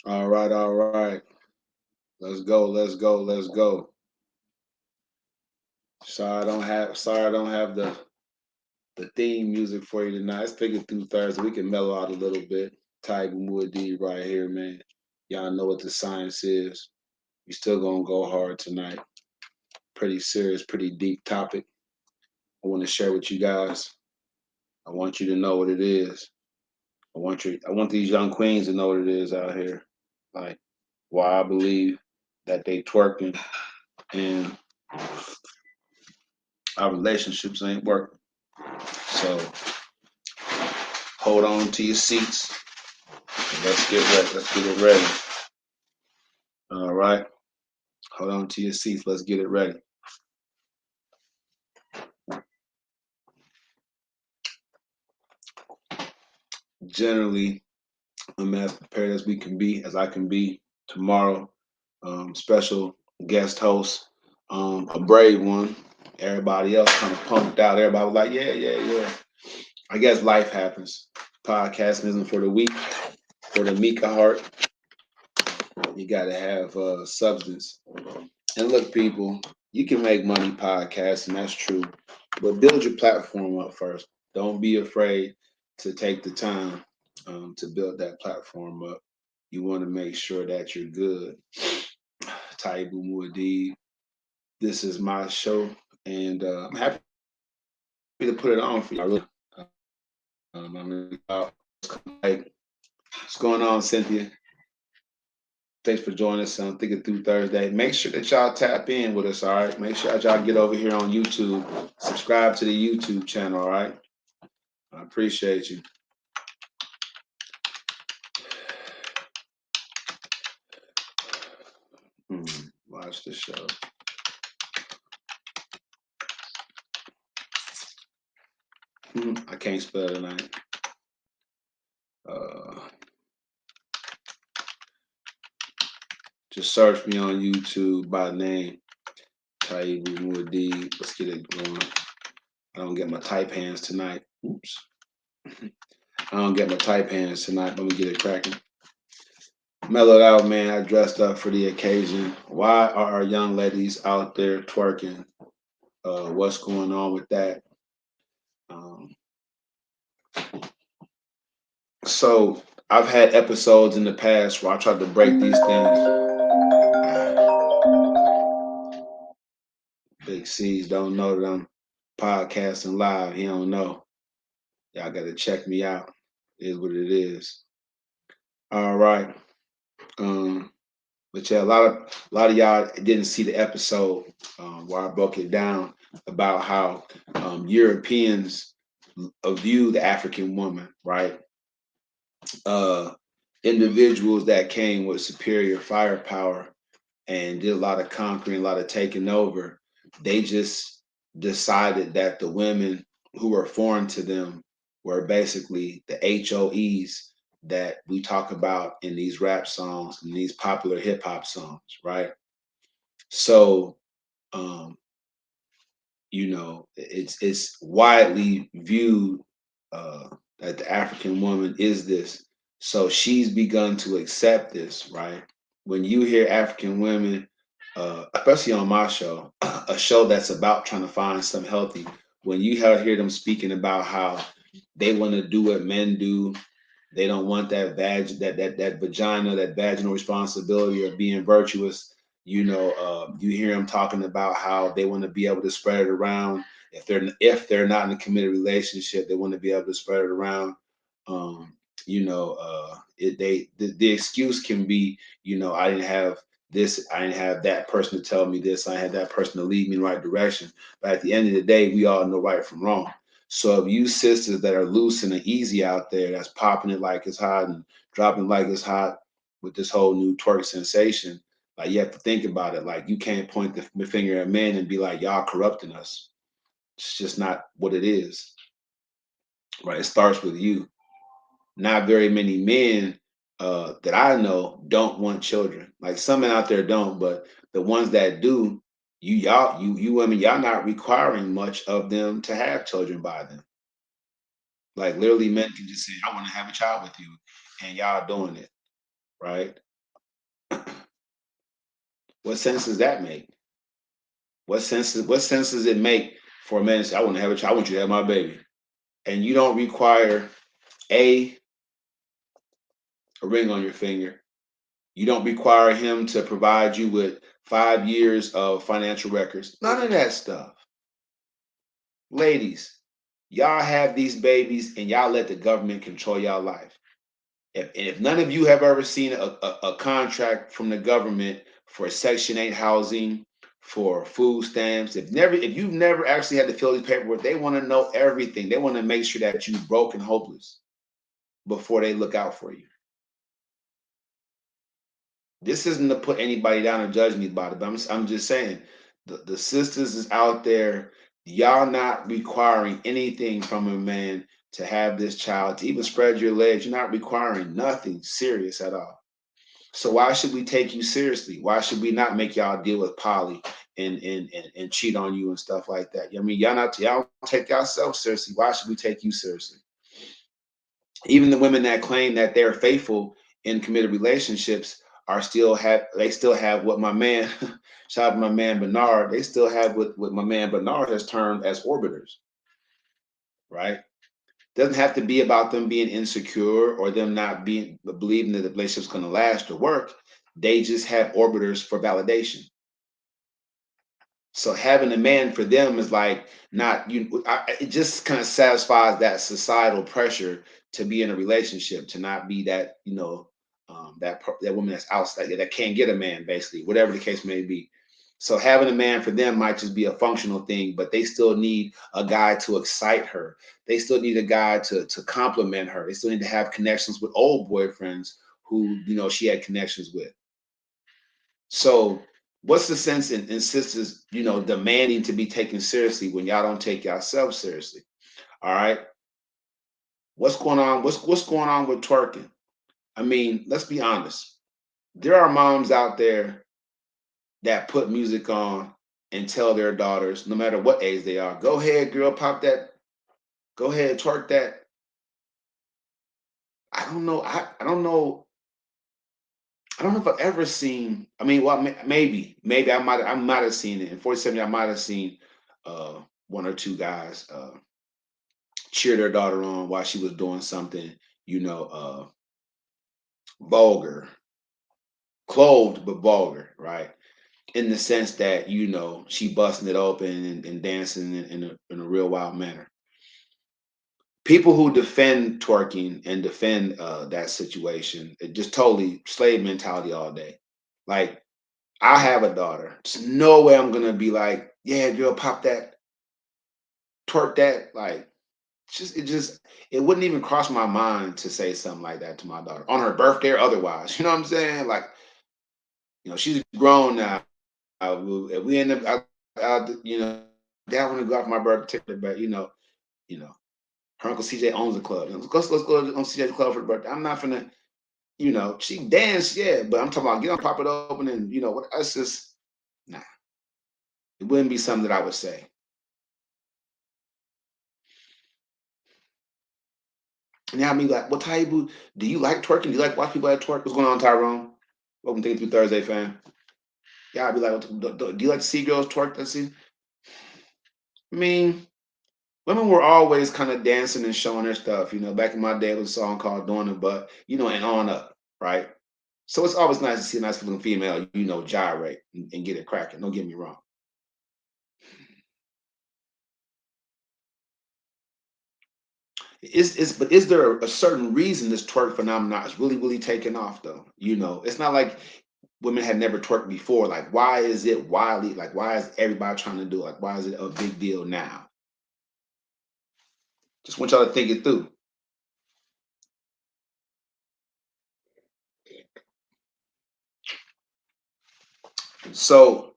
All right, all right. Let's go, let's go, let's go. Sorry I don't have the theme music for you tonight. Let's pick it through Thursday. We can mellow out a little bit. Taibu right here, man. Y'all know what the science is. We still gonna go hard tonight. Pretty serious, pretty deep topic. I want to share with you guys. I want you to know what it is. I want these young queens to know what it is out here. Like why I believe that they twerking and our relationships ain't working. So hold on to your seats. And let's get ready. Let's get it ready. All right. Hold on to your seats. Let's get it ready. Generally, I'm as prepared as we can be, as I can be tomorrow. Special guest host, a brave one. Everybody else kind of punked out. Everybody was like, yeah, yeah, yeah. I guess life happens. Podcasting isn't for the weak, for the meek of heart. You got to have substance. And look, people, you can make money podcasting. That's true. But build your platform up first. Don't be afraid to take the time to build that platform up. You want to make sure that you're good. Taibu Muad'Dib, this is my show, and I'm happy to put it on for you. I really, I'm really like, what's going on, Cynthia? Thanks for joining us on Thinking Through Thursday. Make sure that y'all tap in with us, all right? Make sure that y'all get over here on YouTube. Subscribe to the YouTube channel, all right? I appreciate you. Watch the show. I can't spell tonight. Uh, just search me on YouTube by name, Taibu Muad'Dib. Let's get it going. I don't get my type hands tonight. Oops. I don't get my type hands tonight. Let me get it cracking. Mellowed out, man. I dressed up for the occasion. Why are our young ladies out there twerking? What's going on with that? Um, so I've had episodes in the past where I tried to break these things. Big C's don't know that I'm podcasting live. He don't know. Y'all got to check me out. It is what it is. All right. Um, but yeah, a lot of y'all didn't see the episode where I broke it down about how Europeans view the African woman, right? Uh, Individuals that came with superior firepower and did a lot of conquering, a lot of taking over, they just decided that the women who were foreign to them were basically the HOEs that we talk about in these rap songs and these popular hip hop songs, right? So, um, it's widely viewed that the African woman is this. So she's begun to accept this, right? When you hear African women, especially on my show, a show that's about trying to find some healthy, when you hear them speaking about how they want to do what men do, they don't want that vagina, that vaginal responsibility of being virtuous. You hear them talking about how they want to be able to spread it around. If they're not in a committed relationship, they want to be able to spread it around. Um, the excuse can be, I didn't have this, I didn't have that person to tell me this, I had that person to lead me in the right direction. But at the end of the day, we all know right from wrong. So if you sisters that are loose and easy out there, that's popping it like it's hot and dropping like it's hot with this whole new twerk sensation, like you have to think about it. Like you can't point the finger at men and be like, y'all corrupting us. It's just not what it is, right? It starts with you. Not very many men that I know don't want children. Like some men out there don't, but the ones that do, you women, y'all not requiring much of them to have children by them. Like literally, men can just say, "I want to have a child with you," and y'all doing it, right? What sense does that make? What sense does it make for a man to say, I want to have a child, I want you to have my baby? And you don't require a a ring on your finger. You don't require him to provide you with 5 years of financial records. None of that stuff. Ladies, y'all have these babies and y'all let the government control y'all life. If none of you have ever seen a contract from the government for Section 8 housing, for food stamps, if you've never actually had to fill these paperwork, they want to know everything. They want to make sure that you're broke and hopeless before they look out for you. This isn't to put anybody down or judge anybody, but I'm just saying the sisters is out there. Y'all not requiring anything from a man to have this child, to even spread your legs. You're not requiring nothing serious at all. So why should we take you seriously? Why should we not make y'all deal with poly and cheat on you and stuff like that? I mean, y'all don't take yourself seriously. Why should we take you seriously? Even the women that claim that they're faithful in committed relationships they still have what my man shout out to my man Bernard, they still have what my man Bernard has termed as orbiters, right? Doesn't have to be about them being insecure or them not being believing that the relationship's going to last or work. They just have orbiters for validation. So having a man for them is like not it just kind of satisfies that societal pressure to be in a relationship, to not be that that woman that's outside that can't get a man, basically, whatever the case may be. So having a man for them might just be a functional thing, but they still need a guy to excite her. They still need a guy to compliment her. They still need to have connections with old boyfriends who she had connections with. So what's the sense in sisters, demanding to be taken seriously when y'all don't take yourself seriously? All right. What's going on? What's going on with twerking? I mean, let's be honest. There are moms out there that put music on and tell their daughters, no matter what age they are, go ahead, girl, pop that, go ahead, twerk that. I don't know. I don't know. I don't know if I've ever seen. I mean, well, maybe I might have seen it in 47. I might have seen one or two guys cheer their daughter on while she was doing something, you know, uh, vulgar, clothed but vulgar, right? In the sense that she busting it open and dancing in a real wild manner. People who defend twerking and defend that situation, it just totally slave mentality all day. Like, I have a daughter. There's no way I'm gonna be like, yeah, girl, pop that, twerk that. Like, it wouldn't even cross my mind to say something like that to my daughter on her birthday or otherwise. You know what I'm saying? Like, she's grown now. If we end up out, dad want to go out for my birthday, but you know, her uncle CJ owns a club. Let's go on CJ's club for the birthday. I'm not gonna, she can dance, yeah, but I'm talking about get on, pop it open, and what? That's just nah. It wouldn't be something that I would say. And now I mean, like, well, Taibu, do you like twerking? Do you like watch people like twerk? What's going on, Tyrone? Welcome to Through Thursday, fam. Yeah, I'd be like, do you like to see girls twerk? Let's see. I mean, women were always kind of dancing and showing their stuff. Back in my day, it was a song called "Doing It," but and on up, right? So it's always nice to see a nice looking female, gyrate and get it cracking. Don't get me wrong. But is there a certain reason this twerk phenomenon is really, really taking off though? It's not like women had never twerked before. Like, why is it widely? Like, why is everybody trying to do it? Like, why is it a big deal now? Just want y'all to think it through. So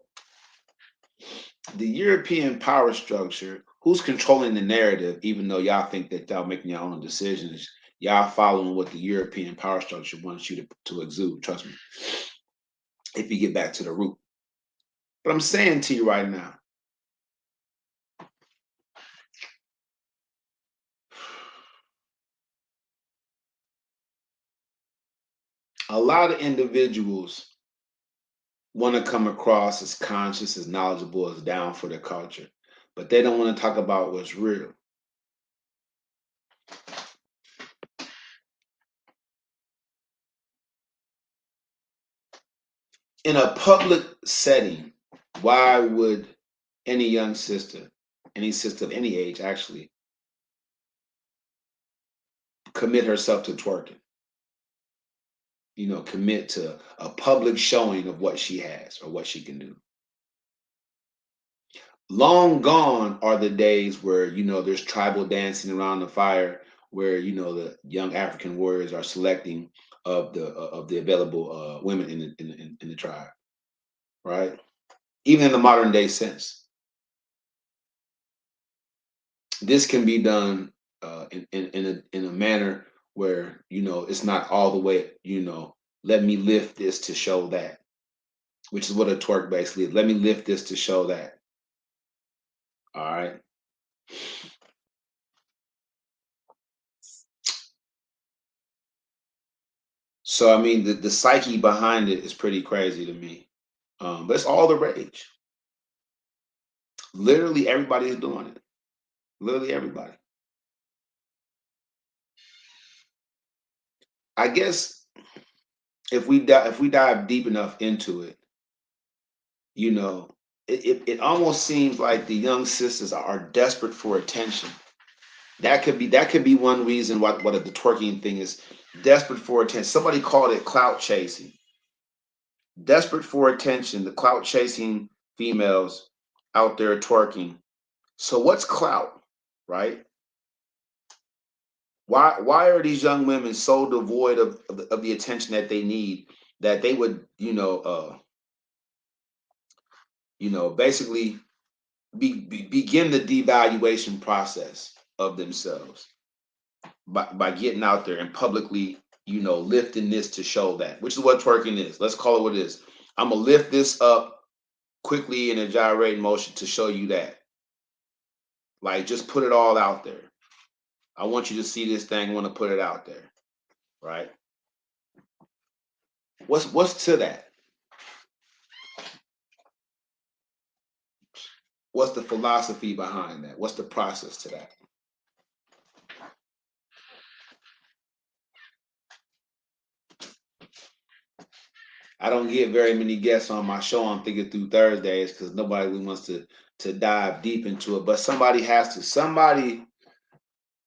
the European power structure, who's controlling the narrative, even though y'all think that y'all making your own decisions, y'all following what the European power structure wants you to exude. Trust me, if you get back to the root. But I'm saying to you right now, a lot of individuals. want to come across as conscious, as knowledgeable, as down for the culture, but they don't want to talk about what's real. In a public setting, why would any young sister, any sister of any age actually, commit herself to twerking? Commit to a public showing of what she has or what she can do. Long gone are the days where there's tribal dancing around the fire, where the young African warriors are selecting of the available women in the tribe, right? Even in the modern day sense, this can be done in a manner where it's not all the way. Let me lift this to show that, which is what a twerk basically is. Let me lift this to show that. All right. So I mean, the psyche behind it is pretty crazy to me. But it's all the rage. Literally everybody is doing it. Literally everybody. I guess if we dive deep enough into it, you know, it almost seems like the young sisters are desperate for attention. That could be one reason what the twerking thing is, desperate for attention. Somebody called it clout chasing. Desperate for attention, the clout chasing females out there twerking. So what's clout, right? Why are these young women so devoid of the attention that they need, that they would basically begin the devaluation process of themselves by getting out there and publicly lifting this to show that, which is what twerking is. Let's call it what it is. I'm gonna lift this up quickly in a gyrating motion to show you that. Like, just put it all out there. I want you to see this thing. I want to put it out there, right? What's to that? What's the philosophy behind that? What's the process to that? I don't get very many guests on my show on Thinking Through Thursdays because nobody really wants to dive deep into it. But somebody has to. Somebody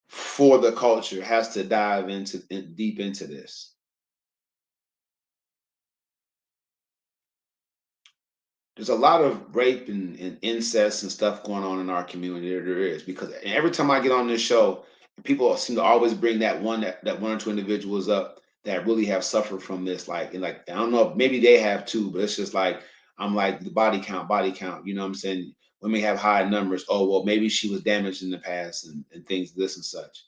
for the culture has to dive deep into this. There's a lot of rape and incest and stuff going on in our community. There is, because every time I get on this show, people seem to always bring that one or two individuals up that really have suffered from this. Like I don't know, maybe they have too, but it's just like, I'm like, the body count, body count. You know what I'm saying? Women have high numbers. Oh well, maybe she was damaged in the past and things this and such.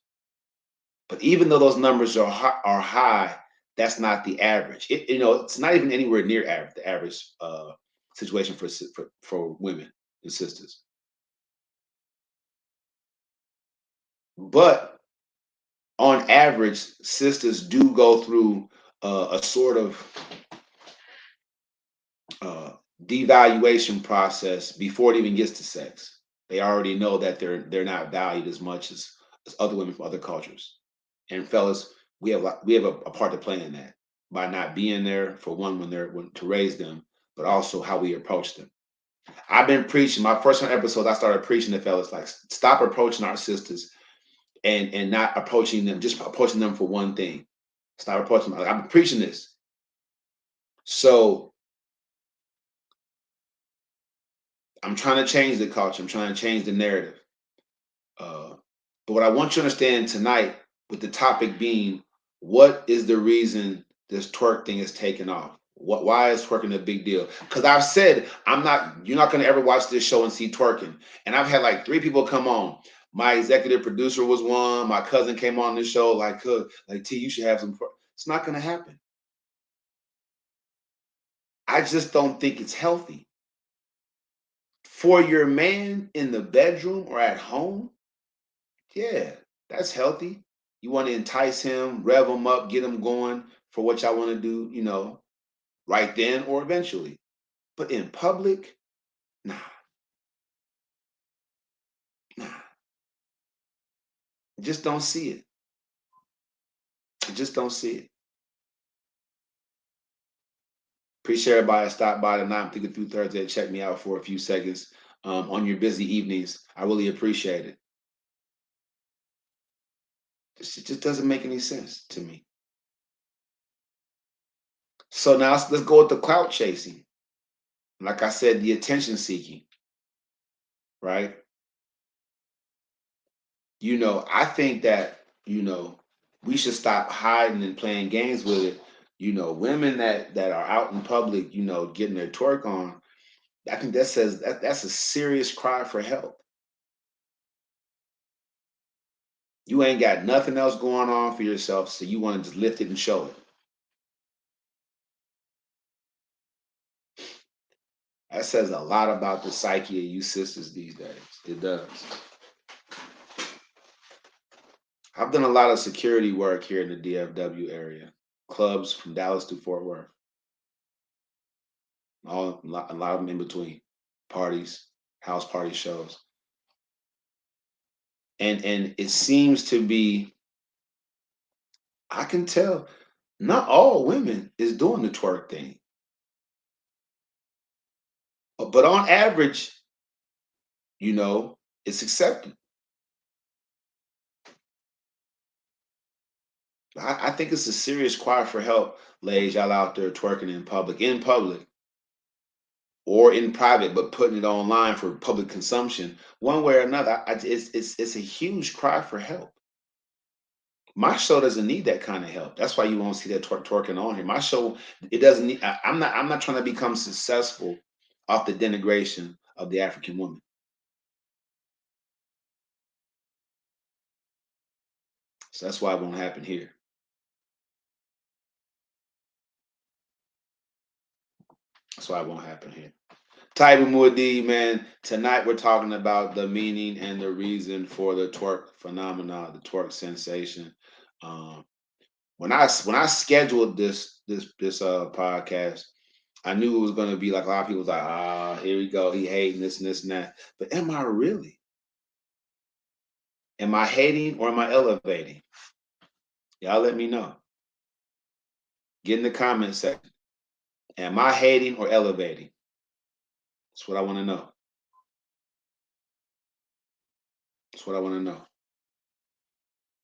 But even though those numbers are high, that's not the average. It's not even anywhere near average. The average situation for women and sisters. But on average, sisters do go through a sort of uh, devaluation process before it even gets to sex. They already know that they're not valued as much as other women from other cultures. And fellas, we have a part to play in that, by not being there for one when to raise them, but also how we approach them. I've been preaching my first 100 episodes. I started preaching to fellas, like, stop approaching our sisters and not approaching them, just approaching them for one thing. Stop approaching them. I've been preaching this. So I'm trying to change the culture. I'm trying to change the narrative. Uh, but what I want you to understand tonight, with the topic being, what is the reason this twerk thing is taking off? Why is twerking a big deal? Because I've said, you're not going to ever watch this show and see twerking. And I've had like 3 people come on. My executive producer was one. My cousin came on the show, like, T, you should have some. It's not going to happen. I just don't think it's healthy for your man in the bedroom or at home. Yeah, that's healthy. You want to entice him, rev him up, get him going for what y'all want to do, right then or eventually. But in public, nah, nah. Just don't see it. Just don't see it. Appreciate everybody that stopped by tonight. I'm thinking through Thursday. Check me out for a few seconds on your busy evenings. I really appreciate it. It just doesn't make any sense to me. So now let's go with the clout chasing. Like I said, the attention seeking, right? I think that, we should stop hiding and playing games with it. Women that are out in public, getting their twerk on, I think that says that's a serious cry for help. You ain't got nothing else going on for yourself, so you want to just lift it and show it. That says a lot about the psyche of you sisters these days. It does. I've done a lot of security work here in the DFW area, clubs from Dallas to Fort Worth, a lot of them in between, parties, house party shows, and it seems to be. I can tell, not all women is doing the twerk thing, but on average, you know, it's accepted. I think it's a serious cry for help, ladies, y'all out there twerking in public, or in private, but putting it online for public consumption, one way or another. It's a huge cry for help. My show doesn't need that kind of help. That's why you won't see that twerking on here. My show, it doesn't need. I'm not trying to become successful off the denigration of the African woman. So that's why it won't happen here. That's why it won't happen here. Taibu Muadi, man. Tonight we're talking about the meaning and the reason for the twerk phenomena, the twerk sensation. Um, when I scheduled this podcast, I knew it was going to be like a lot of people was like, here we go, he hating this and this and that. But am I really? Am I hating or am I elevating? Y'all let me know. Get in the comment section. Am I hating or elevating? That's what I want to know. That's what I want to know.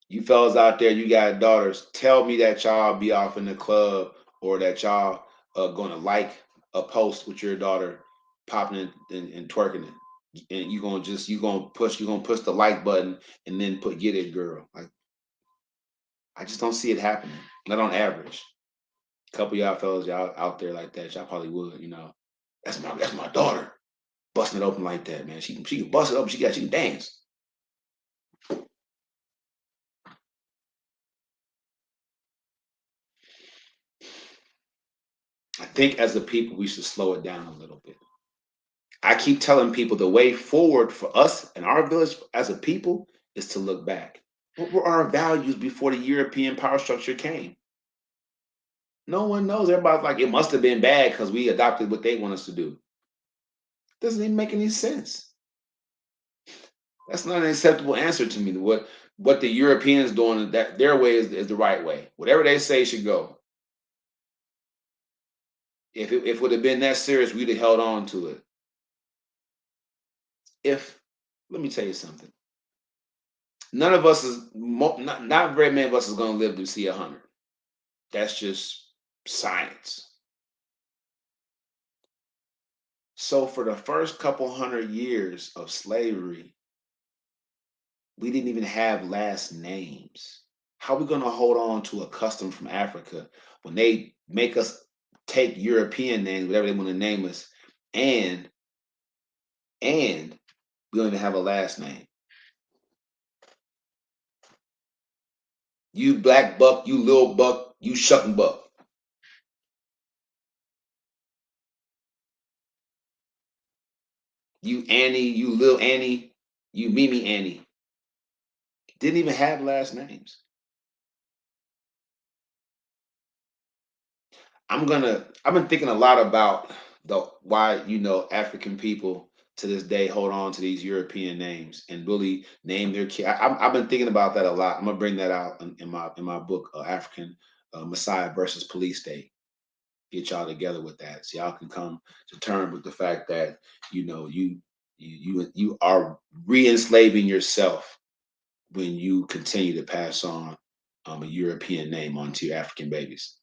You fellas out there, you got daughters, tell me that y'all be off in the club or that y'all gonna like a post with your daughter popping it and twerking it. And you gonna push the like button and then put get it girl. Like, I just don't see it happening. Not on average. A couple of y'all fellas, y'all out there like that, y'all probably would. That's my daughter. Busting it open like that, man. She can bust it open, she can dance. I think as a people we should slow it down a little bit. I keep telling people the way forward for us and our village as a people is to look back. What were our values before the European power structure came? No one knows. Everybody's like, it must have been bad because we adopted what they want us to do. Doesn't even make any sense. That's not an acceptable answer to me. What the Europeans doing, that their way is the right way. Whatever they say should go. If it would have been that serious, we'd have held on to it. If Let me tell you something. None of us is not very many of us is going to live to see 100. That's just science. So for the first couple hundred years of slavery, we didn't even have last names. How are we going to hold on to a custom from Africa when they make us take European names, whatever they want to name us, and and we don't even have a last name? You black buck, you little buck, you shucking buck. You Annie, you little Annie, you Mimi Annie. Didn't even have last names. I've been thinking a lot about why African people to this day hold on to these European names and really name their kid. I've been thinking about that a lot. I'm gonna bring that out in my book, African Messiah versus Police State. Get y'all together with that, so y'all can come to terms with the fact that you are re-enslaving yourself when you continue to pass on a European name onto your African babies.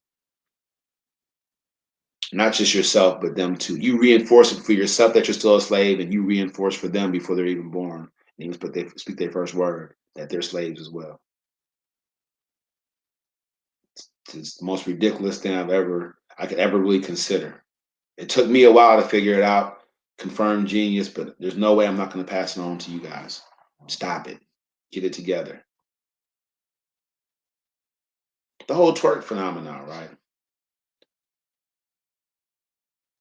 Not just yourself, but them too. You reinforce it for yourself that you're still a slave, and you reinforce for them before they're even born. And even but they speak their first word that they're slaves as well. It's the most ridiculous thing I could ever really consider. It took me a while to figure it out, confirm genius, but there's no way I'm not going to pass it on to you guys. Stop it. Get it together. The whole twerk phenomenon, right?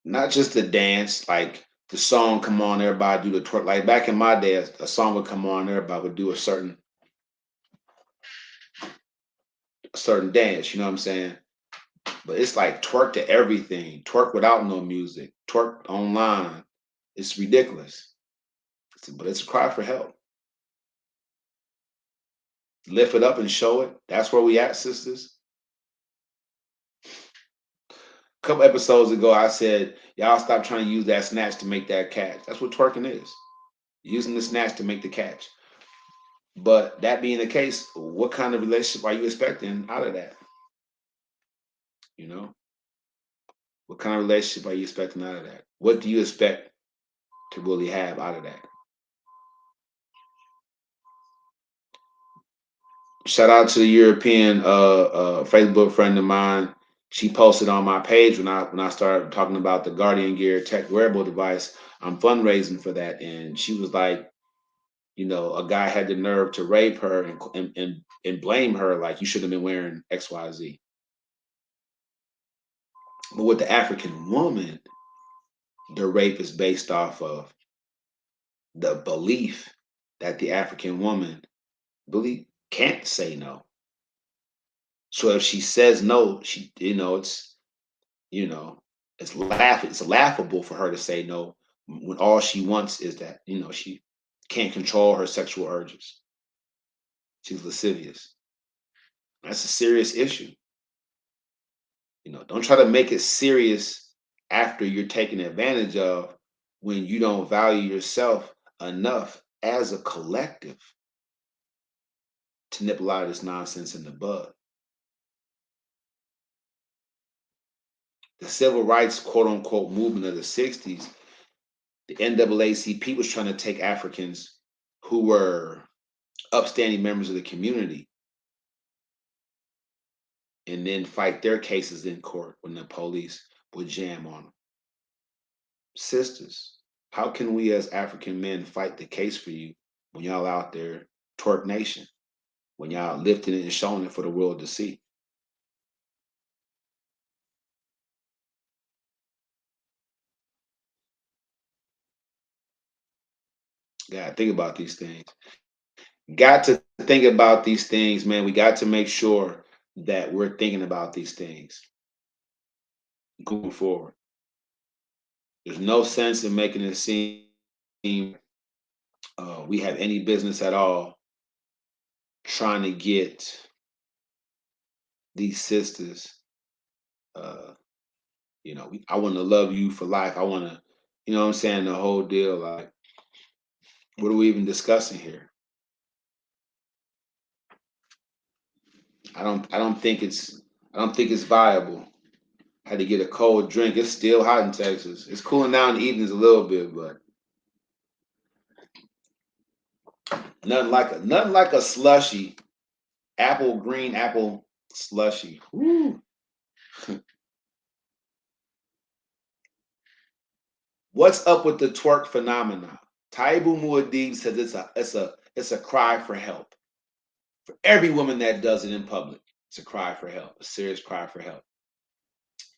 Not just the dance, like the song come on, everybody do the twerk. Like back in my day, a song would come on, everybody would do a certain dance, you know what I'm saying? But it's like twerk to everything, twerk without no music, twerk online. It's ridiculous. But it's a cry for help. Lift it up and show it. That's where we at, sisters. A couple episodes ago, I said, y'all stop trying to use that snatch to make that catch. That's what twerking is. Using the snatch to make the catch. But that being the case, what kind of relationship are you expecting out of that? You know, what kind of relationship are you expecting out of that? What do you expect to really have out of that? Shout out to the European Facebook friend of mine. She posted on my page when I started talking about the Guardian Gear tech wearable device. I'm fundraising for that, and she was like, a guy had the nerve to rape her and blame her like you should have been wearing XYZ. But with the African woman, the rape is based off of the belief that the African woman really can't say no. So if she says no, you know, it's laughable for her to say no when all she wants is that, she can't control her sexual urges. She's lascivious. That's a serious issue. Don't try to make it serious after you're taken advantage of when you don't value yourself enough as a collective to nip a lot of this nonsense in the bud. The civil rights quote unquote movement of the 60s, the NAACP was trying to take Africans who were upstanding members of the community and then fight their cases in court when the police would jam on them. Sisters, how can we as African men fight the case for you when y'all out there twerk nation, when y'all lifting it and showing it for the world to see? Gotta think about these things. Got to think about these things, man. We got to make sure that we're thinking about these things going forward. There's no sense in making it seem we have any business at all trying to get these sisters. Uh, I want to love you for life. I want to, what I'm saying, the whole deal. Like, what are we even discussing here? I don't think it's viable. Had to get a cold drink. It's still hot in Texas. It's cooling down in the evenings a little bit, but nothing like a slushy, green apple slushy. Woo. What's up with the twerk phenomenon? Taibu Muad'Dib says it's a cry for help. For every woman that does it in public, it's a cry for help, a serious cry for help.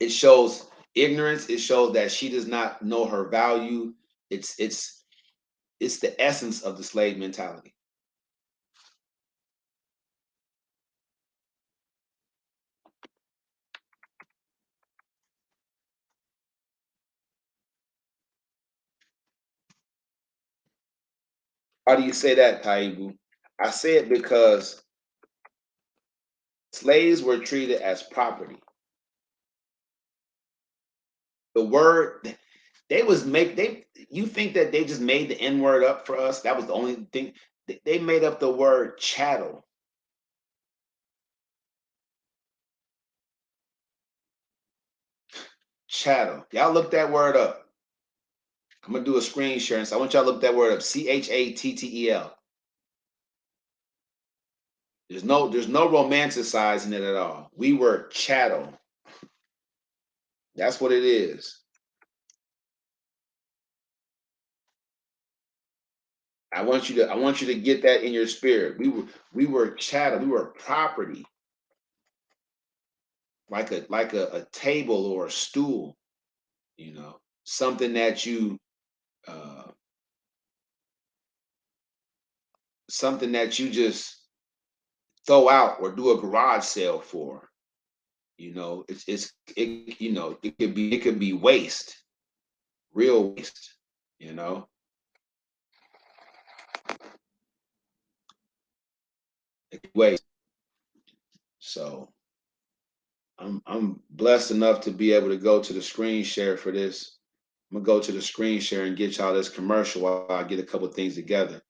It shows ignorance. It shows that she does not know her value. It's the essence of the slave mentality. How do you say that, Taibu? I say it because slaves were treated as property. The word they was make they you think that they just made the N word up for us? That was the only thing. They made up the word chattel. Chattel. Y'all look that word up. I'm gonna do a screen share, so I want y'all to look that word up. Chattel. There's no romanticizing it at all. We were chattel. That's what it is. I want you to get that in your spirit. We were chattel. We were property, like a table or a stool. Something that you uh, something that you just throw out or do a garage sale for. It could be waste, real waste. You know, it could be waste. So I'm blessed enough to be able to go to the screen share for this. I'm gonna go to the screen share and get y'all this commercial while I get a couple things together.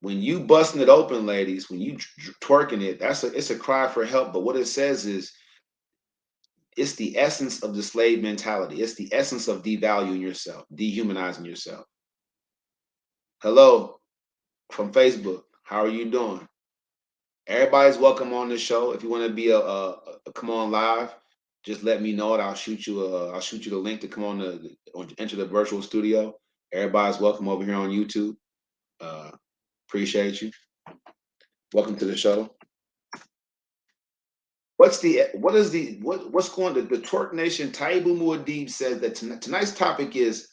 When you busting it open, ladies, when you twerking it, it's a cry for help. But what it says is it's the essence of the slave mentality. It's the essence of devaluing yourself, dehumanizing yourself. Hello from Facebook. How are you doing? Everybody's welcome on the show. If you want to be a come on live, just let me know it. I'll shoot you the link to come on or enter the virtual studio. Everybody's welcome over here on YouTube. Uh, Appreciate you. Welcome to the show. What's going the Twerk Nation Taibu Muad'Dib says that tonight's topic is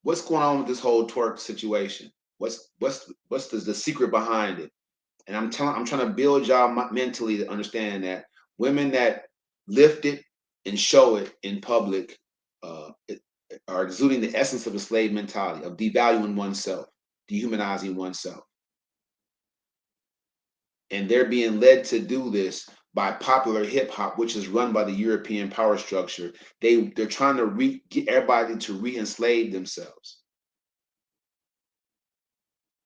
what's going on with this whole twerk situation. What's the secret behind it? And I'm trying to build y'all mentally to understand that women that lift it and show it in public are exuding the essence of a slave mentality of devaluing oneself, dehumanizing oneself, and they're being led to do this by popular hip hop, which is run by the European power structure. They're trying to get everybody to re-enslave themselves.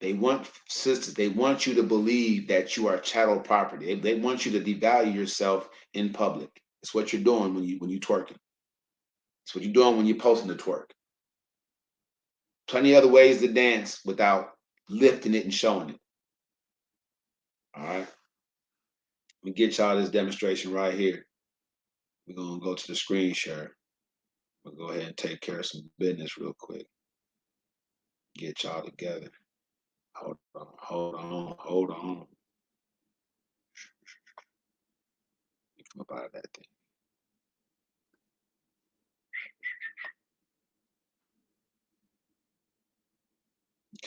They want sisters. They want you to believe that you are chattel property. They want you to devalue yourself in public. It's what you're doing when you twerking. It's what you're doing when you're posting the twerk. Plenty other ways to dance without lifting it and showing it. All right. Let me get y'all this demonstration right here. We're gonna go to the screen share. We'll go ahead and take care of some business real quick. Get y'all together. Hold on, hold on, hold on. Come up out of that thing.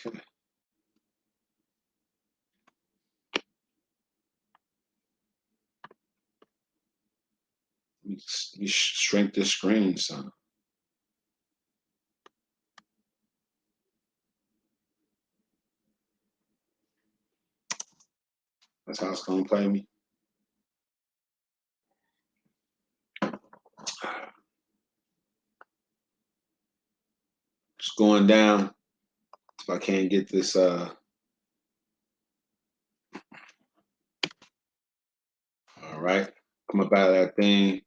Okay. Let me shrink this screen, son. That's how it's gonna play me. It's going down. If I can't get this all right. Come up out of that thing.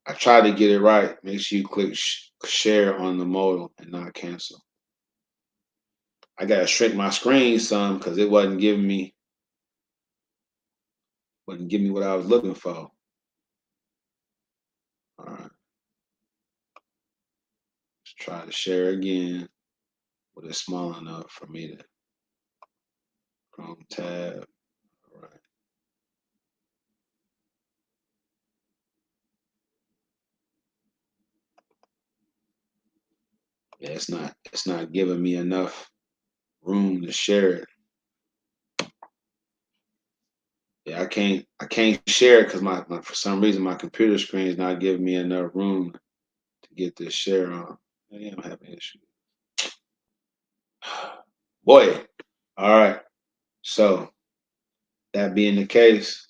I tried to get it right. Make sure you click share on the modal and not cancel. I gotta shrink my screen some because it wasn't giving me what I was looking for. All right. Let's try to share again, but it's small enough for me to Chrome tab. All right. Yeah, it's not giving me enough room to share it. Yeah, I can't share it because my for some reason my computer screen is not giving me enough room to get this share on. Maybe I'm having issues. Boy. All right. So that being the case,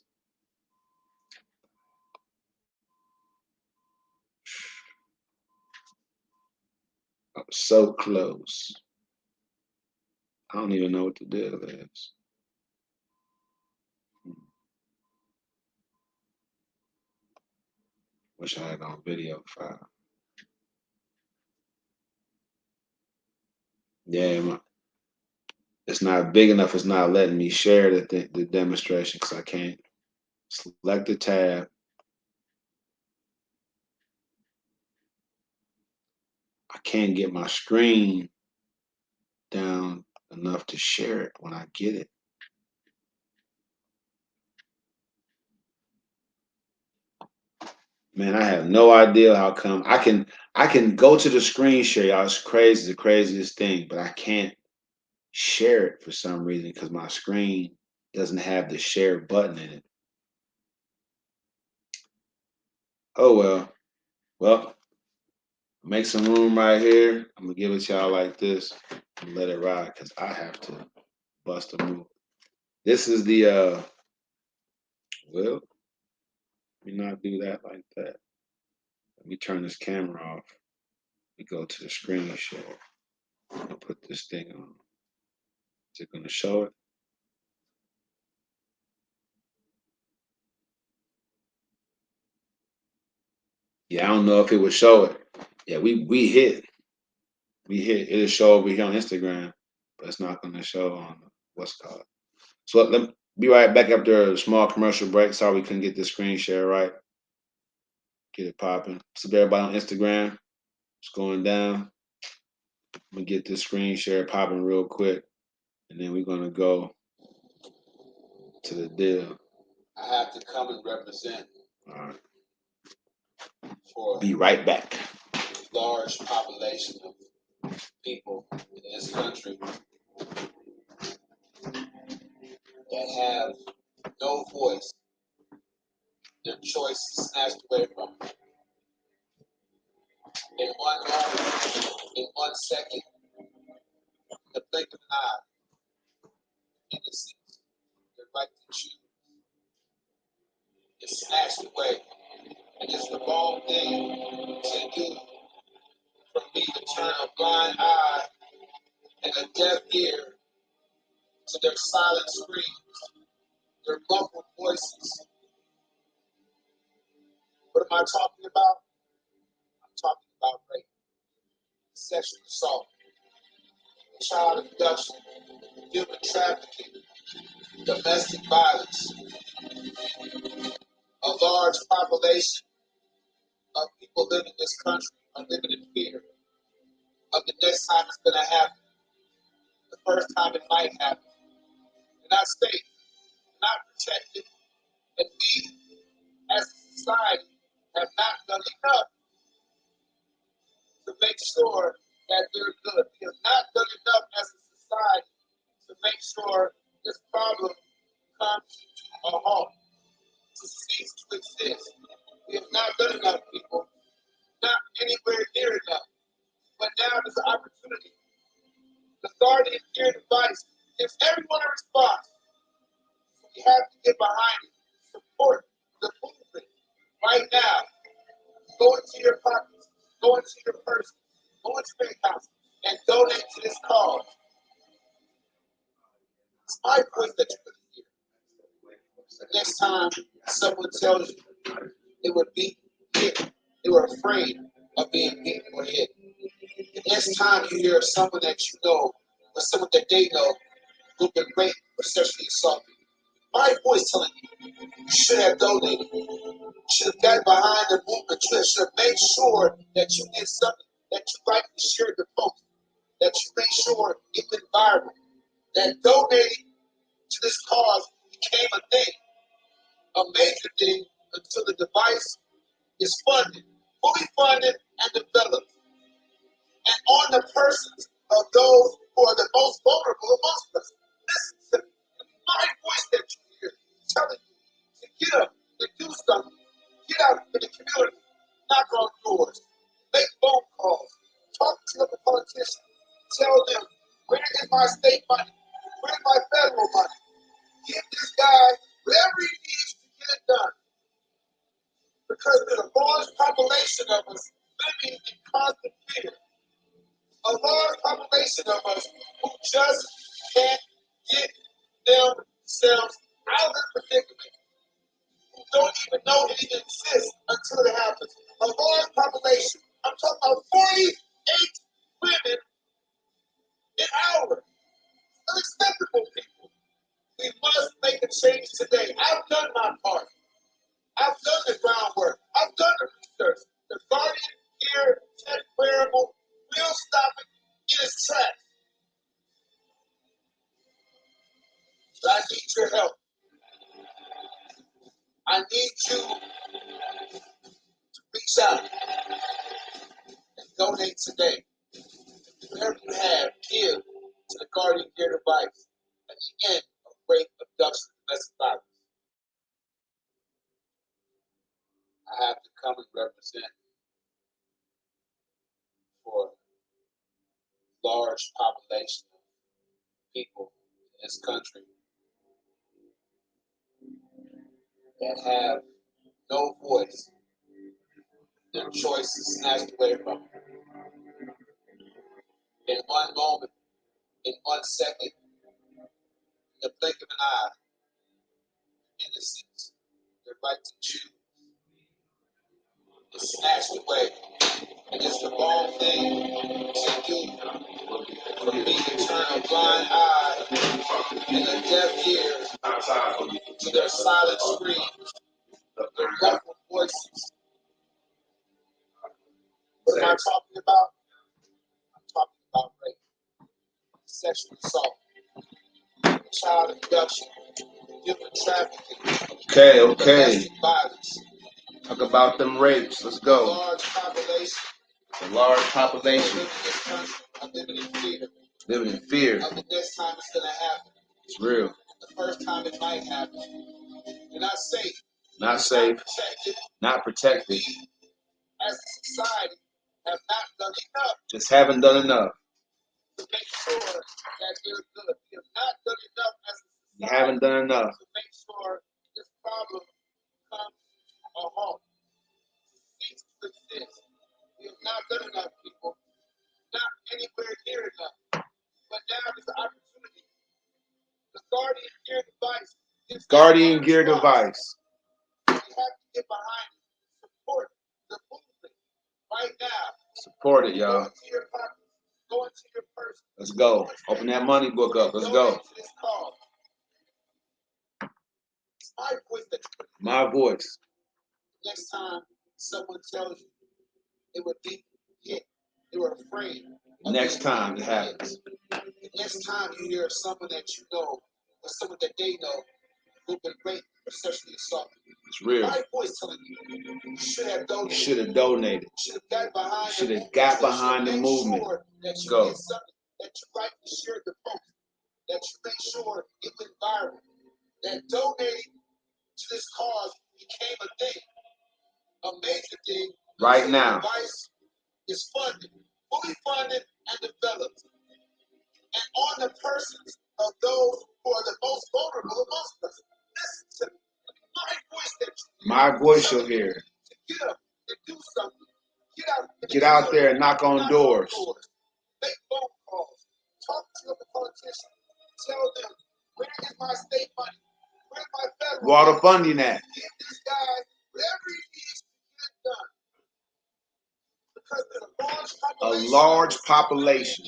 I'm so close. I don't even know what the deal is. Wish I had on video file. Yeah, it's not big enough. It's not letting me share the demonstration because I can't select the tab. I can't get my screen down enough to share it when I get it. Man, I have no idea how come I can go to the screen share, y'all. It's crazy, the craziest thing, but I can't share it for some reason because my screen doesn't have the share button in it. Oh well. Well, make some room right here. I'm gonna give it to y'all like this and let it ride because I have to bust a move. This is the well, let me not do that like that. Let me turn this camera off. We go to the screen share. I'll put this thing on. Is it gonna show it? Yeah, I don't know if it would show it. Yeah, we hit. It'll show over here on Instagram, but it's not gonna show on what's called. So let me be right back after a small commercial break. Sorry we couldn't get the screen share right. Get it popping. So everybody on Instagram, it's going down. I'm gonna get this screen share popping real quick, and then we're gonna go to the deal. I have to come and represent. All right. For be right back. Large population of people in this country that have no voice, their choice is snatched away from them. In one moment, in 1 second, the blink of an eye, innocence, the right to choose is snatched away. And it's the wrong thing to do for me to turn a blind eye and a deaf ear to their silent screams, their muffled voices. What am I talking about? I'm talking about rape, sexual assault, child abduction, human trafficking, domestic violence. A large population of people living in this country are living in fear of the next time it's going to happen, the first time it might happen. They're not safe, not protected, and we as a society have not done enough to make sure that they're good. We have not done enough as a society to make sure this problem comes to a halt, to cease to exist. We have not done enough, people, not anywhere near enough. But now there's an opportunity. The Guardian Gear device gives everyone a response. We have to get behind it, support the movement right now. Go into your pockets, go into your purse, go into your accounts, and donate to this cause. It's my voice that you're going to hear. The next time someone tells you they were beaten, hit, they were afraid of being beaten or hit. The next time you hear of someone that you know or someone that they know who's been raped or sexually assaulted, my voice telling you, you should have donated. You should have gotten behind the movement. You should have made sure that you did something, that you rightly shared the post, that you made sure it went viral, that donating to this cause became a thing, a major thing, until the device is funded, fully funded and developed, and on the persons of those who are the most vulnerable amongst us. Listen to me. My voice that you hear telling you to get up and do something. Get out in the community, knock on doors, make phone calls, talk to the politicians, tell them, where is my state money. Give this guy whatever he needs to get it done. Because there's a large population of us living in constant fear. A large population of us who just can't get themselves out of the predicament, who don't even know it even exists until it happens. A large population. I'm talking about 48 women an hour. Unacceptable, people. We must make a change today. I've done my part. I've done the groundwork. I've done the research. The Guardian here, tech wearable, will stop it in its tracks. But I need your help. I need you to reach out and donate today. Whatever you have, give to the Guardian Gear device at the end of rape, abduction, and domestic violence. I have to come and represent for a large population of people in this country that have no voice. Their choice is snatched away from them. In one moment, in 1 second, in the blink of an eye, innocence, their right to choose is snatched away. And it's the wrong thing to do for me to turn a blind eye and a deaf ear to their silent screams, their muffled voices. What am I talking about? I'm talking about rape, sexual assault, child abduction, human trafficking. Okay. Domestic violence. Talk about them rapes. Let's go. Large population. A large population. Living in fear. Living in fear. Of the next time it's gonna happen. It's real. The first time it might happen. You're not safe. Not safe. Not protected. Not protected. We, as a society, have not done enough. Just haven't done enough. To make sure that we're good. We have not done enough as a society. You haven't done enough. To make sure this problem comes a halt. Cease to exist. We have not done enough, people. Not anywhere near enough. But now is the opportunity. The Guardian Gear device. Guardian Gear device. We have to get behind it. Support the movement right now. Support it, y'all. Go into your pocket. Go into your purse. Let's go. Open that money book up. Let's go. It's my voice that you put in. My voice. Next time someone tells you they were deep hit, they were afraid. Next time it happens. Next time you hear someone that you know or someone that they know who've been raped or sexually assaulted. It's real. My voice telling you, you should have donated. Should have donated. Should have got behind the movement. Sure that you go. Did something, that you rightly shared the post. That you make sure it went viral. That donating to this cause became a thing. A major thing. Right now. The device is funded, fully funded and developed. And on the persons of those who are the most vulnerable amongst us. Listen to me. My voice that you hear. My voice you'll hear. To get up and do something. Get out there and knock on doors. Make phone calls. Talk to the politician. Tell them, where is my state money? Where's my federal money? Water funding that. Give this guy whatever he needs to get it done. Because there's a large population.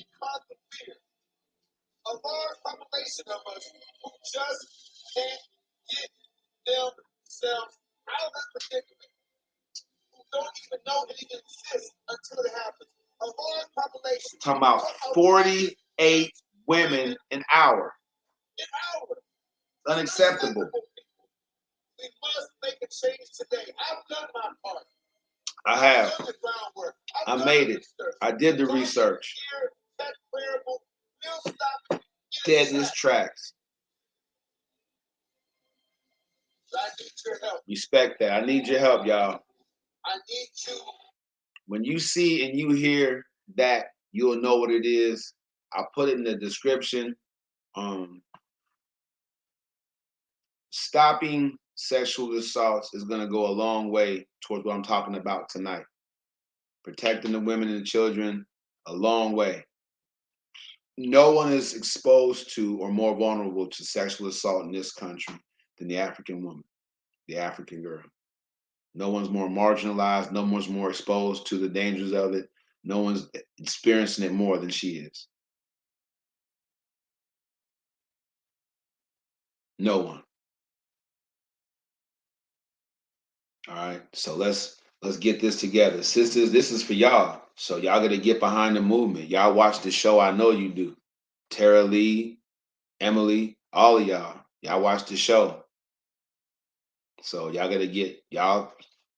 A large population of us who just can't get themselves out of the predicament, who don't even know it even exists until it happens. A large population. Talking about 48 women an hour. An hour. Unacceptable. We must make a change today. I've done my part. I have. I've done the groundwork. I made it. I did the research. Dead in his tracks. I need your help. Respect that. I need your help, y'all. I need you. When you see and you hear that, you'll know what it is. I'll put it in the description. stopping sexual assaults is going to go a long way towards what I'm talking about tonight. Protecting the women and the children, a long way. No one is exposed to or more vulnerable to sexual assault in this country than the African woman, the African girl. No one's more marginalized. No one's more exposed to the dangers of it. No one's experiencing it more than she is. No one. All right. So let's get this together. Sisters, this is for y'all. So y'all gotta get behind the movement. Y'all watch the show. I know you do. Tara Lee, Emily, all of y'all. Y'all watch the show. So y'all gotta get y'all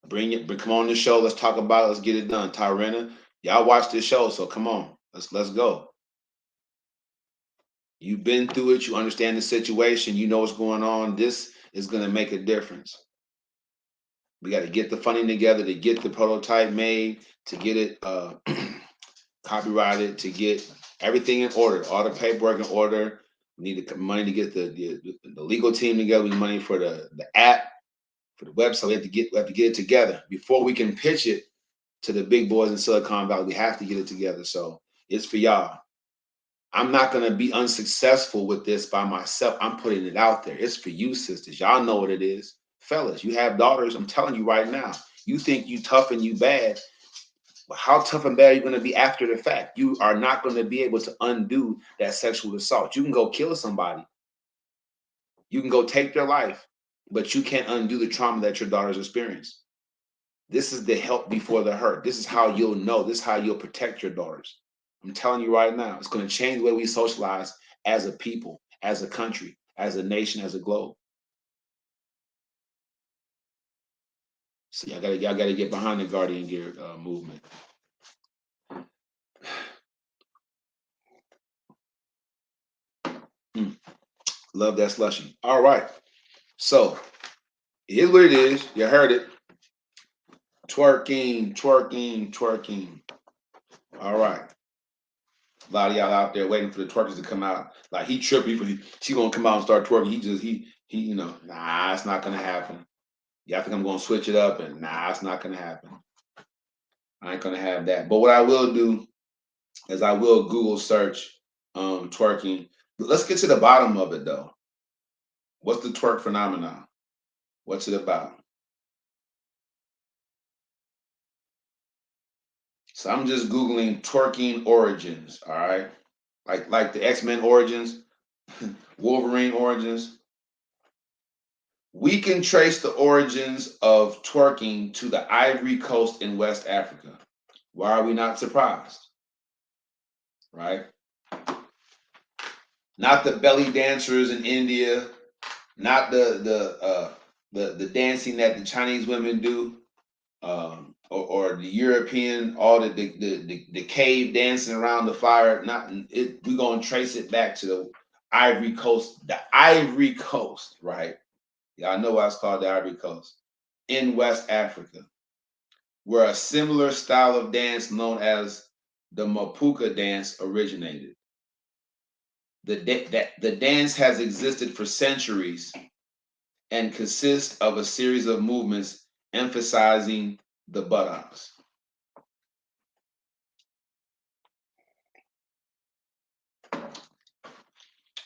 come on the show. Let's talk about it. Let's get it done. Tyrena, y'all watch this show. So come on. Let's go. You've been through it. You understand the situation. You know what's going on. This is gonna make a difference. We got to get the funding together to get the prototype made, to get it copyrighted, to get everything in order, all the paperwork in order. We need the money to get the legal team together. We need money for the app, for the website. We have to get it together before we can pitch it to the big boys in Silicon Valley. We have to get it together. So it's for y'all. I'm not gonna be unsuccessful with this by myself. I'm putting it out there. It's for you, sisters. Y'all know what it is. Fellas, you have daughters. I'm telling you right now. You think you tough and you bad. But how tough and bad are you gonna be after the fact? You are not gonna be able to undo that sexual assault. You can go kill somebody. You can go take their life, but you can't undo the trauma that your daughters experienced. This is the help before the hurt. This is how you'll know. This is how you'll protect your daughters. I'm telling you right now, it's going to change the way we socialize as a people, as a country, as a nation, as a globe. So y'all gotta get behind the Guardian Gear movement. Mm, love that slushy. All right. So here's what it is. You heard it. Twerking, twerking, twerking. All right. A lot of y'all out there waiting for the twerkers to come out. Like he trippy, she gonna come out and start twerking. He nah, it's not gonna happen. Y'all think I'm gonna switch it up, and nah, it's not gonna happen. I ain't gonna have that. But what I will do is I will Google search twerking. But let's get to the bottom of it though. What's the twerk phenomenon? What's it about? So I'm just Googling twerking origins, all right? Like the X-Men origins, Wolverine origins. We can trace the origins of twerking to the Ivory Coast in West Africa. Why are we not surprised? Right? Not the belly dancers in India, not the dancing that the Chinese women do, or the European, all the cave dancing around the fire. Not it. We're gonna trace it back to the Ivory Coast, right? Y'all know why it's called the Ivory Coast in West Africa, where a similar style of dance known as the Mapuka dance originated. The dance has existed for centuries and consists of a series of movements emphasizing the buttocks.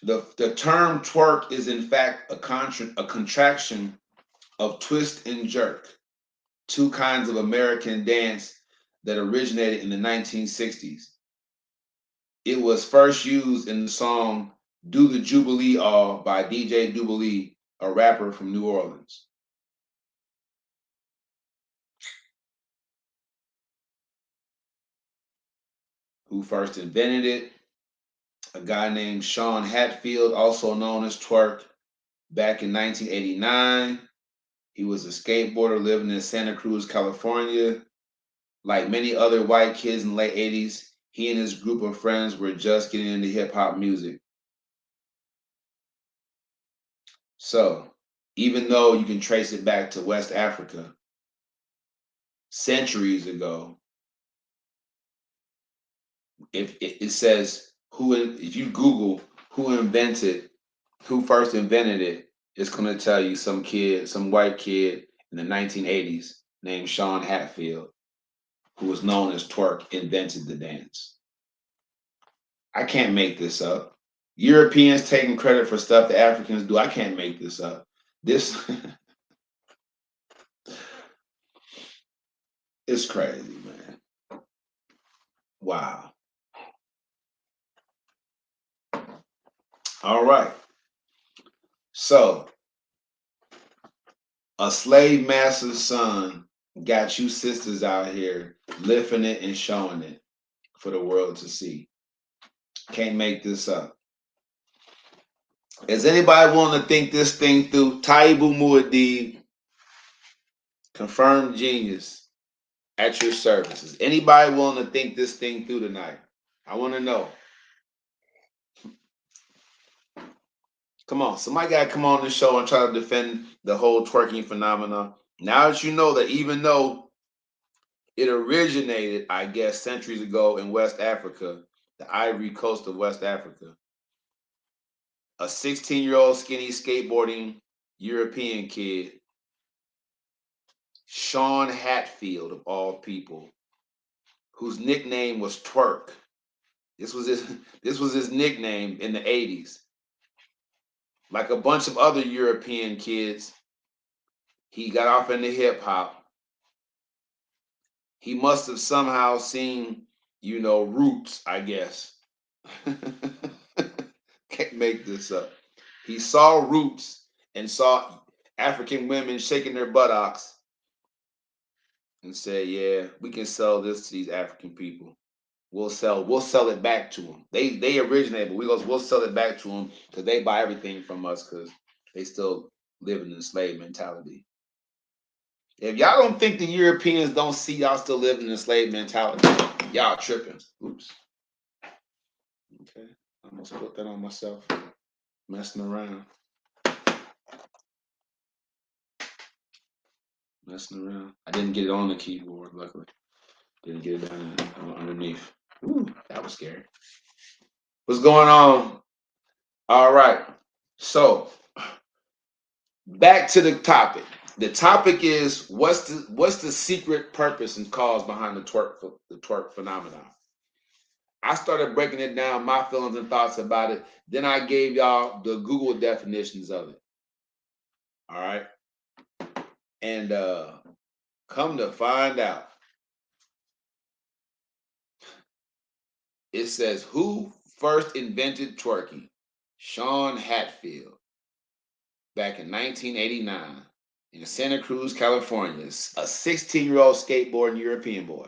The term twerk is in fact a contraction of twist and jerk, two kinds of American dance that originated in the 1960s. It was first used in the song Do the Jubilee All by DJ Jubilee, a rapper from New Orleans. Who first invented it? A guy named Sean Hatfield, also known as Twerk, back in 1989. He was a skateboarder living in Santa Cruz, California. Like many other white kids in the late 80s, he and his group of friends were just getting into hip hop music. So, even though you can trace it back to West Africa centuries ago, if it says if you Google who first invented it, It's gonna tell you some kid, some white kid in the 1980s named Sean Hatfield, who was known as Twerk, invented the dance. I can't make this up. Europeans taking credit for stuff that Africans do. I can't make this up. This is crazy, man. Wow. All right. So, a slave master's son got you sisters out here lifting it and showing it for the world to see. Can't make this up. Is anybody willing to think this thing through? Taibu Muad'Dib, confirmed genius at your services. Anybody willing to think this thing through tonight? I want to know. Come on, somebody got to come on the show and try to defend the whole twerking phenomenon. Now that you know that, even though it originated, I guess, centuries ago in West Africa, the Ivory Coast of West Africa, a 16-year-old skinny skateboarding European kid, Sean Hatfield of all people, whose nickname was Twerk. This was his this was his nickname in the 80s. Like a bunch of other European kids, he got off into hip hop. He must have somehow seen, Roots, I guess. Can't make this up. He saw Roots and saw African women shaking their buttocks and said, "Yeah, we can sell this to these African people. We'll sell it back to them. They originate, but we'll sell it back to them because they buy everything from us because they still live in the slave mentality." If y'all don't think the Europeans don't see y'all still living in the slave mentality, y'all tripping. Oops. Okay. I almost put that on myself. Messing around. Messing around. I didn't get it on the keyboard, luckily. Didn't get it down underneath. Ooh, that was scary. What's going on? All right. So back to the topic. The topic is what's the secret purpose and cause behind the twerk phenomenon. I started breaking it down, my feelings and thoughts about it. Then I gave y'all the Google definitions of it. All right. And come to find out, it says who first invented twerking? Sean Hatfield back in 1989 in Santa Cruz, California. A 16-year-old skateboarding European boy.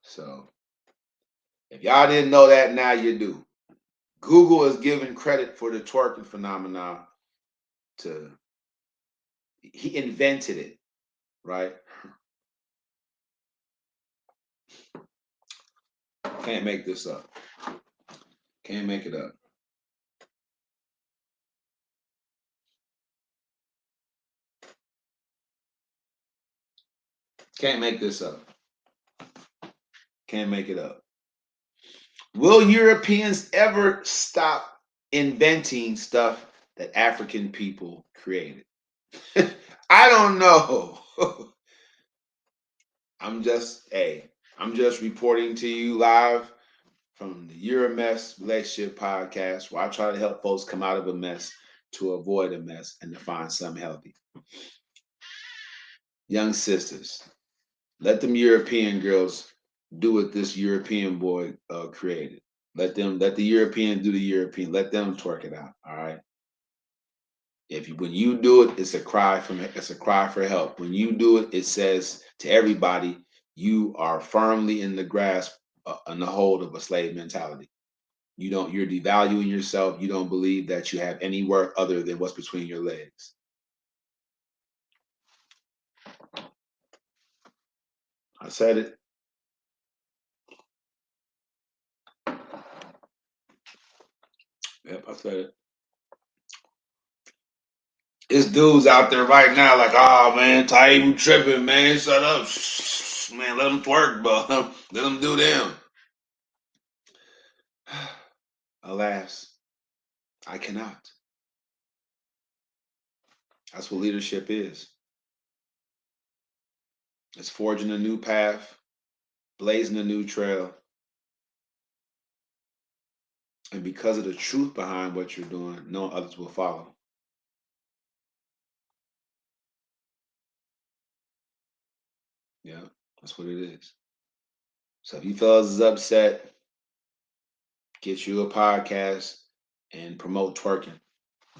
So if y'all didn't know that, now you do. Google is giving credit for the twerking phenomenon to he invented it, right? Can't make this up. Can't make it up. Can't make this up. Can't make it up. Will Europeans ever stop inventing stuff that African people created? I don't know. I'm just reporting to you live from the You're a Mess Relationship Podcast, where I try to help folks come out of a mess to avoid a mess and to find something healthy. Young sisters, let them European girls do what this European boy created. Let the European do the European. Let them twerk it out. All right. When you do it, it's a cry for help. When you do it, it says to everybody, you are firmly in the grasp, in the hold of a slave mentality. You're devaluing yourself. You don't believe that you have any worth other than what's between your legs. I said it. Yep, I said it. It's dudes out there right now like, oh man, Taibu tripping, man. Shut up. Man, let them twerk, bro. Let them do them. Alas, I cannot. That's what leadership is. It's forging a new path, blazing a new trail, and because of the truth behind what you're doing, no others will follow. Yeah, that's what it is. So if you fellas is upset, get you a podcast and promote twerking.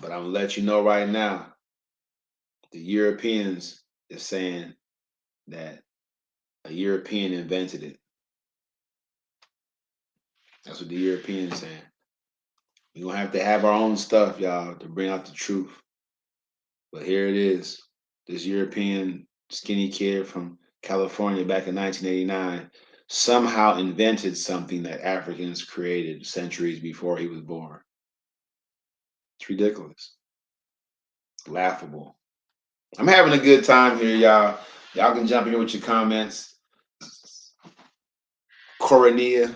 But I'm gonna let you know right now, the Europeans is saying that a European invented it. That's what the Europeans saying. We're gonna have to have our own stuff, y'all, to bring out the truth. But here it is. This European skinny kid from California back in 1989 somehow invented something that Africans created centuries before he was born. It's ridiculous. Laughable. I'm having a good time here, y'all. Y'all can jump in here with your comments. Coronia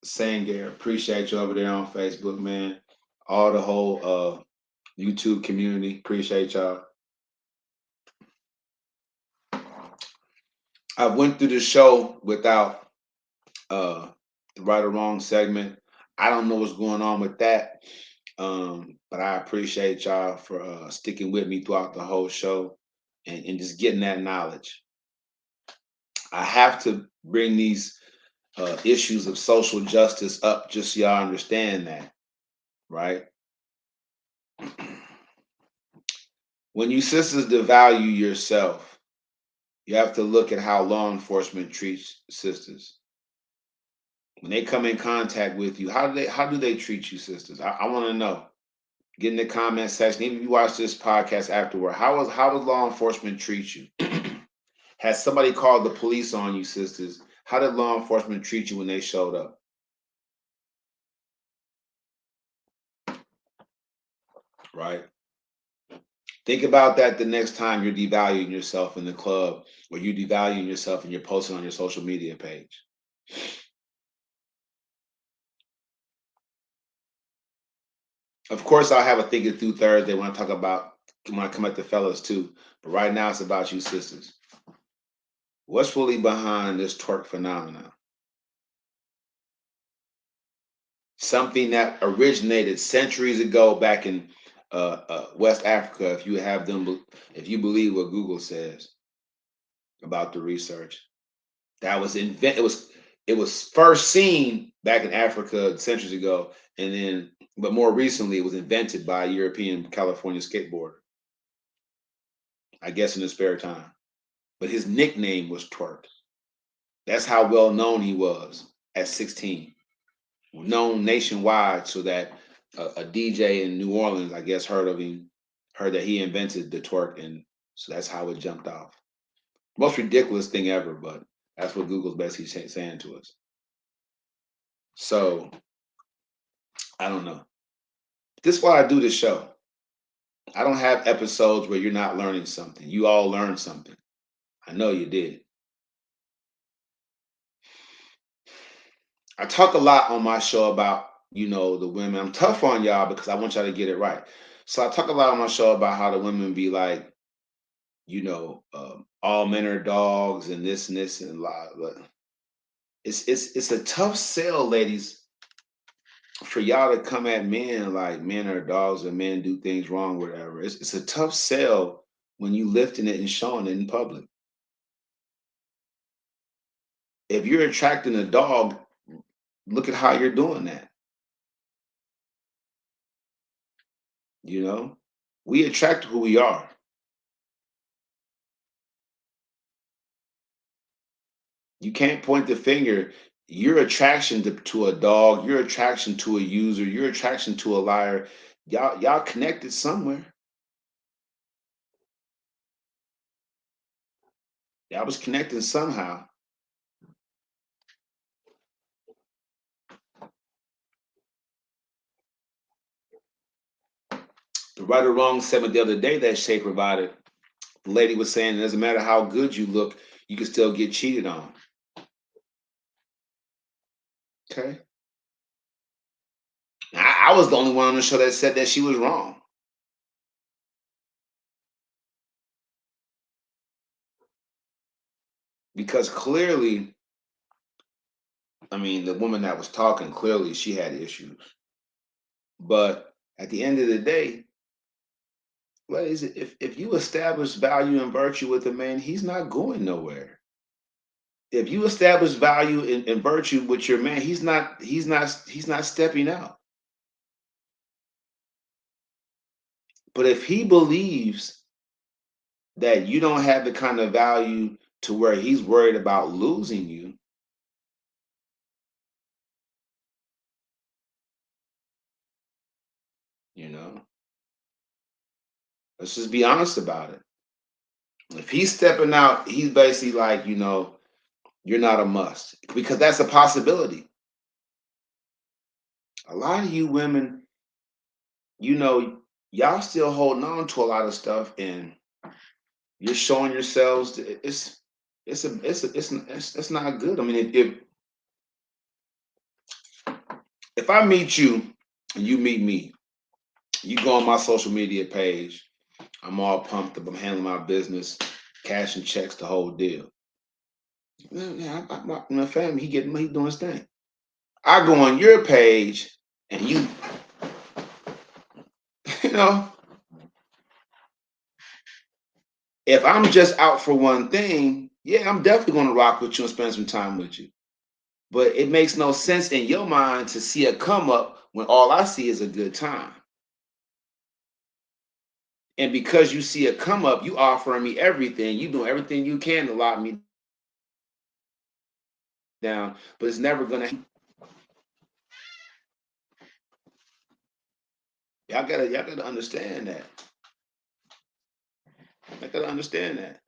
Sanger, appreciate you over there on Facebook, man. All the whole YouTube community, appreciate y'all. I went through the show without the right or wrong segment. I don't know what's going on with that, but I appreciate y'all for sticking with me throughout the whole show and just getting that knowledge. I have to bring these issues of social justice up just so y'all understand that, right? When you sisters devalue yourself, you have to look at how law enforcement treats sisters. When they come in contact with you, how do they treat you, sisters? I want to know. Get in the comment section. Even if you watch this podcast afterward, how does law enforcement treat you? Has somebody called the police on you, sisters? How did law enforcement treat you when they showed up? Right? Think about that the next time you're devaluing yourself in the club or you're devaluing yourself and you're posting on your social media page. Of course, I'll have a thinking through Thursday when I come at the fellas too. But right now it's about you sisters. What's really behind this twerk phenomenon? Something that originated centuries ago back in West Africa. If you believe what Google says about the research, that was invent. It was first seen back in Africa centuries ago, and then, but more recently, it was invented by a European California skateboarder. I guess in his spare time, but his nickname was Twerk. That's how well known he was at 16. Known nationwide, so that a DJ in New Orleans, I guess, heard of him, heard that he invented the twerk, and so that's how it jumped off. Most ridiculous thing ever, but that's what Google's basically saying to us. So I don't know. This is why I do this show. I don't have episodes where you're not learning something. You all learned something. I know you did. I talk a lot on my show about, the women. I'm tough on y'all because I want y'all to get it right. So I talk a lot on my show about how the women be like, all men are dogs and this and a but it's a tough sell, ladies, for y'all to come at men like men are dogs and men do things wrong, whatever. It's a tough sell when you lifting it and showing it in public. If you're attracting a dog, look at how you're doing that. You know, we attract who we are. You can't point the finger. Your attraction to a dog, your attraction to a user, your attraction to a liar, y'all connected somewhere. Y'all was connected somehow. The right or wrong segment the other day that Shay provided, the lady was saying it doesn't matter how good you look, you can still get cheated on. Okay. I was the only one on the show that said that she was wrong. Because clearly, I mean, the woman that was talking, clearly she had issues. But at the end of the day, what is it? If you establish value and virtue with a man, he's not going nowhere. If you establish value and virtue with your man, he's not stepping out. But if he believes that you don't have the kind of value to where he's worried about losing you, you know, let's just be honest about it. If he's stepping out, he's basically like, you're not a must because that's a possibility. A lot of you women, you know, y'all still holding on to a lot of stuff, and you're showing yourselves it's not good. I mean, if I meet you and you meet me, you go on my social media page, I'm all pumped up, I'm handling my business, cashing checks, the whole deal. Yeah, my family, he doing his thing. I go on your page and you know, if I'm just out for one thing, yeah, I'm definitely going to rock with you and spend some time with you. But it makes no sense in your mind to see a come up when all I see is a good time. And because you see a come up, you offering me everything. You doing everything you can to lock me down, but it's never gonna. Y'all gotta understand that. I gotta understand that.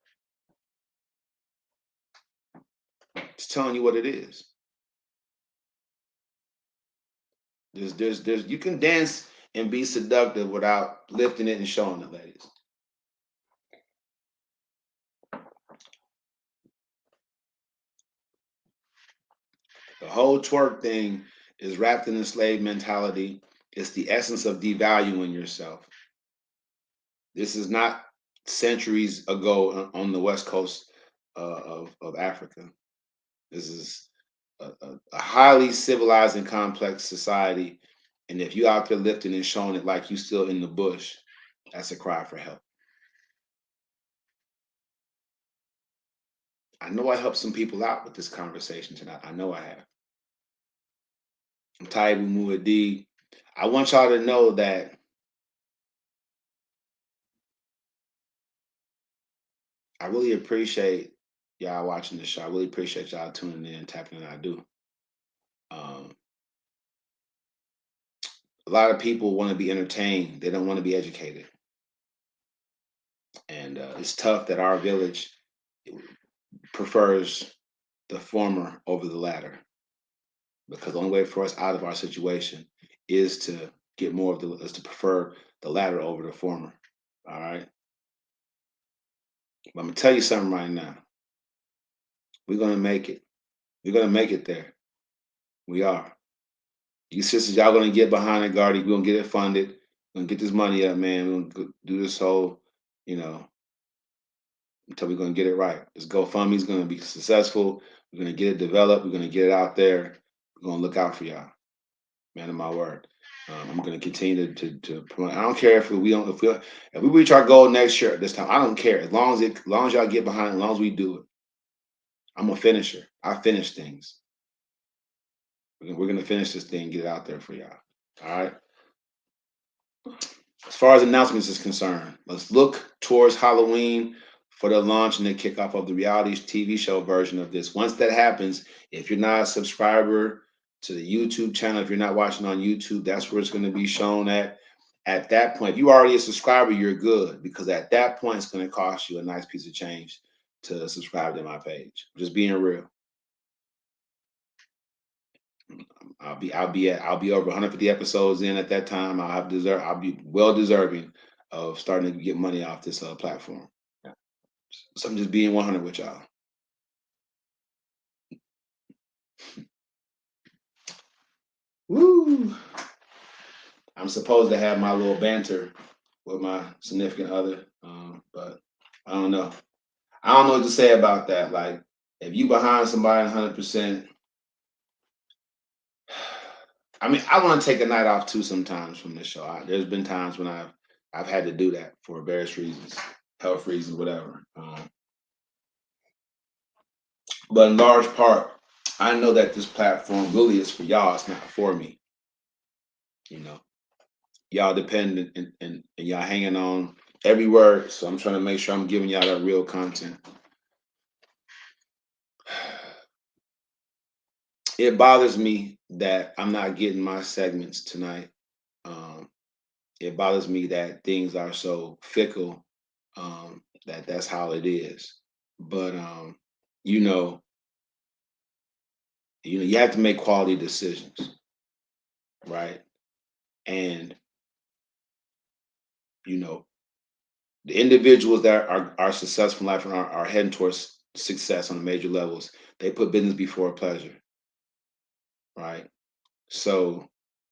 Just telling you what it is. There's you can dance and be seductive without lifting it and showing it, ladies. The whole twerk thing is wrapped in a slave mentality. It's the essence of devaluing yourself. This is not centuries ago on the west coast of Africa. This is a highly civilized and complex society. And if you out there lifting and showing it like you still in the bush, that's a cry for help. I know I helped some people out with this conversation tonight. I know I have. I'm Taibu Muad'Dib. I want y'all to know that I really appreciate y'all watching the show. I really appreciate y'all tuning in, tapping in. I do. Um, a lot of people want to be entertained. They don't want to be educated, and it's tough that our village prefers the former over the latter because the only way for us out of our situation is to get more of the is to prefer the latter over the former. All right. But I'm gonna tell you something right now. We're gonna make it. We're gonna make it there. We are. You sisters, y'all gonna get behind it, Gardy. We're gonna get it funded. We're gonna get this money up, man. We're gonna do this whole, you know, until we're gonna get it right. This GoFundMe is gonna be successful. We're gonna get it developed. We're gonna get it out there. We're gonna look out for y'all. Man of my word. I'm going to continue to promote. I don't care if we don't if we reach our goal next year at this time. I don't care as long as y'all get behind it, as long as we do it. I'm a finisher. I finish things. We're gonna finish this thing, get it out there for y'all. All right. As far as announcements is concerned, let's look towards Halloween for the launch and the kickoff of the reality TV show version of this. Once that happens, if you're not a subscriber to the YouTube channel, if you're not watching on YouTube, that's where it's going to be shown at. At that point, if you already a subscriber, you're good because at that point, it's going to cost you a nice piece of change to subscribe to my page. Just being real. I'll be over 150 episodes in at that time. I'll be well deserving of starting to get money off this platform. Yeah. So I'm just being 100 with y'all. Woo! I'm supposed to have my little banter with my significant other, but I don't know. I don't know what to say about that. Like, if you behind somebody 100%, I mean, I want to take a night off too sometimes from the show. There's been times when I've had to do that for various reasons, health reasons, whatever. But in large part, I know that this platform really is for y'all. It's not for me. You know, y'all dependent and y'all hanging on every word. So I'm trying to make sure I'm giving y'all that real content. It bothers me that I'm not getting my segments tonight. Um, it bothers me that things are so fickle, that's how it is. But you know, you have to make quality decisions, right? And you know, the individuals that are successful in life and are heading towards success on the major levels, they put business before pleasure, right? So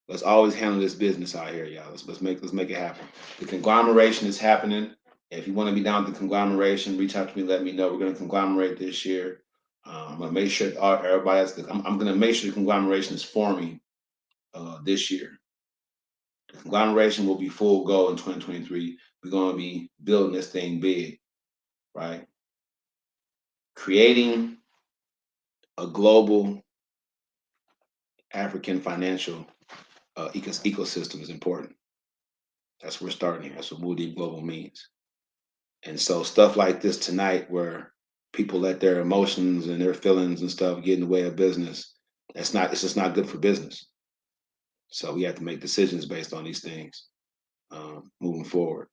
let's always handle this business out here, y'all. Let's make it happen. The conglomeration is happening. If you want to be down with the conglomeration, reach out to me. Let me know. We're going to conglomerate this year. I'm going to make sure everybody has. I'm going to make sure the conglomeration is forming this year. The conglomeration will be full go in 2023. We're going to be building this thing big, right? Creating a global African financial ecosystem is important. That's where we're starting here. That's what Moody Global means. And so stuff like this tonight, where people let their emotions and their feelings and stuff get in the way of business, it's just not good for business. So we have to make decisions based on these things moving forward.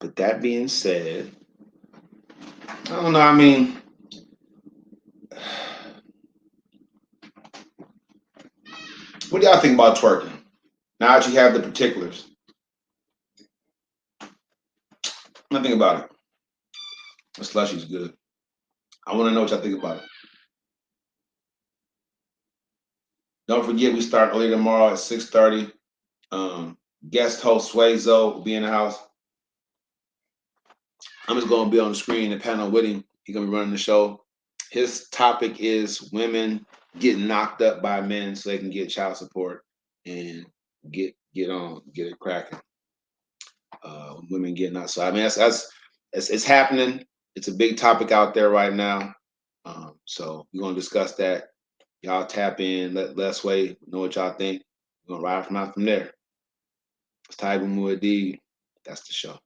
But that being said, I don't know. I mean, what do y'all think about twerking? Now that you have the particulars, what do you think about it? The slushy's good. I want to know what y'all think about it. Don't forget, we start early tomorrow at 6:30. Guest host Swayzo will be in the house. I'm just going to be on the screen and panel with him. He's going to be running the show. His topic is women getting knocked up by men so they can get child support and get it cracking. Women getting out. So I mean, it's happening. It's a big topic out there right now. So we're gonna discuss that. Y'all tap in. Let Sway know what y'all think. We're gonna ride from there. It's Taibu, addib. That's the show.